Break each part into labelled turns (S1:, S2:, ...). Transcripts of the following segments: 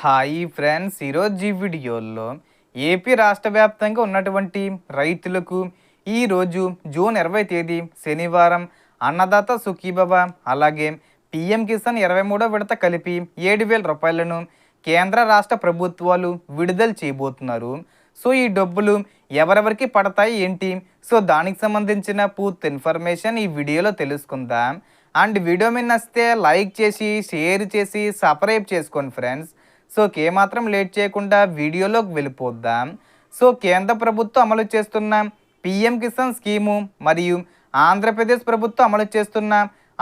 S1: Hi friends, ఈరోజు ఈ వీడియోలో ఏపీ రాష్ట్ర వ్యాప్తంగా ఉన్నటువంటి రైతులకు ఈరోజు జూన్ 20 తేదీ శనివారం అన్నదాత సుఖీభవ అలాగే పిఎం కిసాన్ 23వ విడత కలిపి 7,000 రూపాయలను కేంద్ర రాష్ట్ర ప్రభుత్వాలు విడుదల చేయబోతున్నారు. సో ఈ డబ్బులు ఎవరెవరికి పడతాయి ఏంటి, సో దానికి సంబంధించిన పూర్తి ఇన్ఫర్మేషన్ ఈ వీడియోలో తెలుసుకుందాం. అండ్ వీడియో మీద నచ్చితే లైక్ చేసి షేర్ చేసి సబ్స్క్రైబ్ చేసుకోండి ఫ్రెండ్స్. సో ఏమాత్రం లేట్ చేయకుండా వీడియోలోకి వెళ్ళిపోద్దాం. సో కేంద్ర ప్రభుత్వం అమలు చేస్తున్న పిఎం కిసాన్ స్కీము మరియు ఆంధ్రప్రదేశ్ ప్రభుత్వం అమలు చేస్తున్న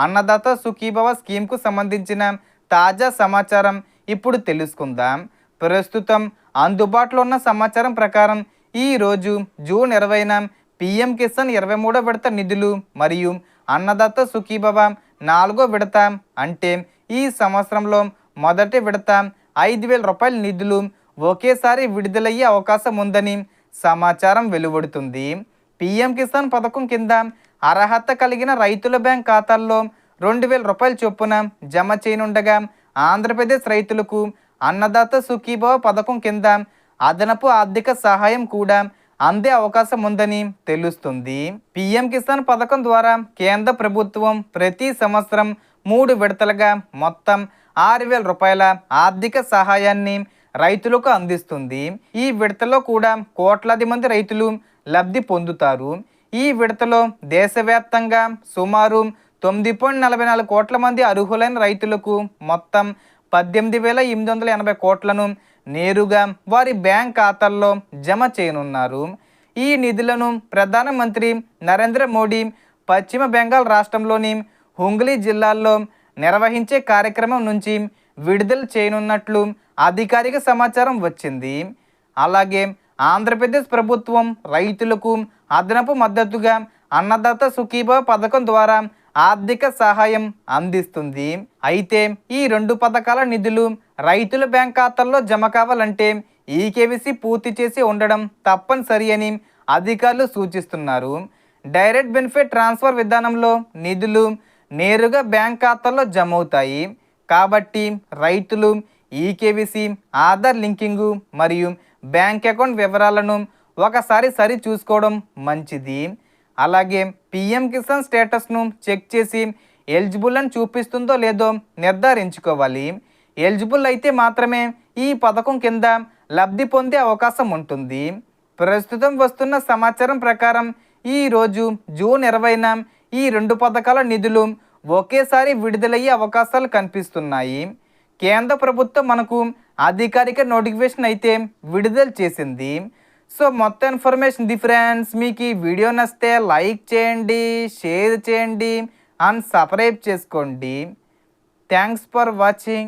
S1: అన్నదాత సుఖీభవ స్కీమ్కు సంబంధించిన తాజా సమాచారం ఇప్పుడు తెలుసుకుందాం. ప్రస్తుతం అందుబాటులో ఉన్న సమాచారం ప్రకారం ఈరోజు జూన్ 20న పిఎం కిసాన్ 23వ విడత నిధులు మరియు అన్నదాత సుఖీభవ 4వ విడత అంటే ఈ సంవత్సరంలో మొదటి విడత 5,000 రూపాయల నిధులు ఒకేసారి విడుదలయ్యే అవకాశం ఉందని సమాచారం వెలువడుతుంది. పిఎం కిసాన్ పథకం కింద అర్హత కలిగిన రైతుల బ్యాంక్ ఖాతాల్లో 2,000 రూపాయల చొప్పున జమ చేయనుండగా ఆంధ్రప్రదేశ్ రైతులకు అన్నదాత సుఖీభవ పథకం కింద అదనపు ఆర్థిక సహాయం కూడా అందే అవకాశం ఉందని తెలుస్తుంది. పిఎం కిసాన్ పథకం ద్వారా కేంద్ర ప్రభుత్వం ప్రతి సంవత్సరం 3 విడతలుగా మొత్తం 6,000 రూపాయల ఆర్థిక సహాయాన్ని రైతులకు అందిస్తుంది. ఈ విడతలో కూడా కోట్లాది మంది రైతులు లబ్ధి పొందుతారు. ఈ విడతలో దేశవ్యాప్తంగా సుమారు 9.44 కోట్ల మంది అర్హులైన రైతులకు మొత్తం 18,880 కోట్లను నేరుగా వారి బ్యాంక్ ఖాతాల్లో జమ చేయనున్నారు. ఈ నిధులను ప్రధానమంత్రి నరేంద్ర మోడీ పశ్చిమ బెంగాల్ రాష్ట్రంలోని హుంగ్లీ జిల్లాల్లో నిర్వహించే కార్యక్రమం నుంచి విడుదల చేయనున్నట్లు అధికారిక సమాచారం వచ్చింది. అలాగే ఆంధ్రప్రదేశ్ ప్రభుత్వం రైతులకు అదనపు మద్దతుగా అన్నదాత సుఖీభవ పథకం ద్వారా ఆర్థిక సహాయం అందిస్తుంది. అయితే ఈ 2 పథకాల నిధులు రైతుల బ్యాంక్ ఖాతాల్లో జమ కావాలంటే ఈకేవీసీ పూర్తి చేసి ఉండడం తప్పనిసరి అని అధికారులు సూచిస్తున్నారు. డైరెక్ట్ బెనిఫిట్ ట్రాన్స్ఫర్ విధానంలో నిధులు నేరుగా బ్యాంక్ ఖాతాల్లో జమ అవుతాయి. కాబట్టి రైతులు ఈకేవీసీ, ఆధార్ లింకింగు మరియు బ్యాంక్ అకౌంట్ వివరాలను ఒకసారి సరి చూసుకోవడం మంచిది. అలాగే పిఎం కిసాన్ స్టేటస్ను చెక్ చేసి ఎలిజిబుల్ అని చూపిస్తుందో లేదో నిర్ధారించుకోవాలి. ఎలిజిబుల్ అయితే మాత్రమే ఈ పథకం కింద లబ్ధి పొందే అవకాశం ఉంటుంది. ప్రస్తుతం వస్తున్న సమాచారం ప్రకారం ఈరోజు జూన్ 20న ఈ 2 పథకాల నిధులు ఒకేసారి విడుదలయ్యే అవకాశాలు కనిపిస్తున్నాయి. కేంద్ర ప్రభుత్వం మనకు అధికారిక నోటిఫికేషన్ అయితే విడుదల చేసింది. సో మొత్తం ఇన్ఫర్మేషన్ ఫ్రెండ్స్, మీకు ఈ వీడియో నచ్చితే లైక్ చేయండి, షేర్ చేయండి అండ్ సబ్స్క్రైబ్ చేసుకోండి. Thanks for watching.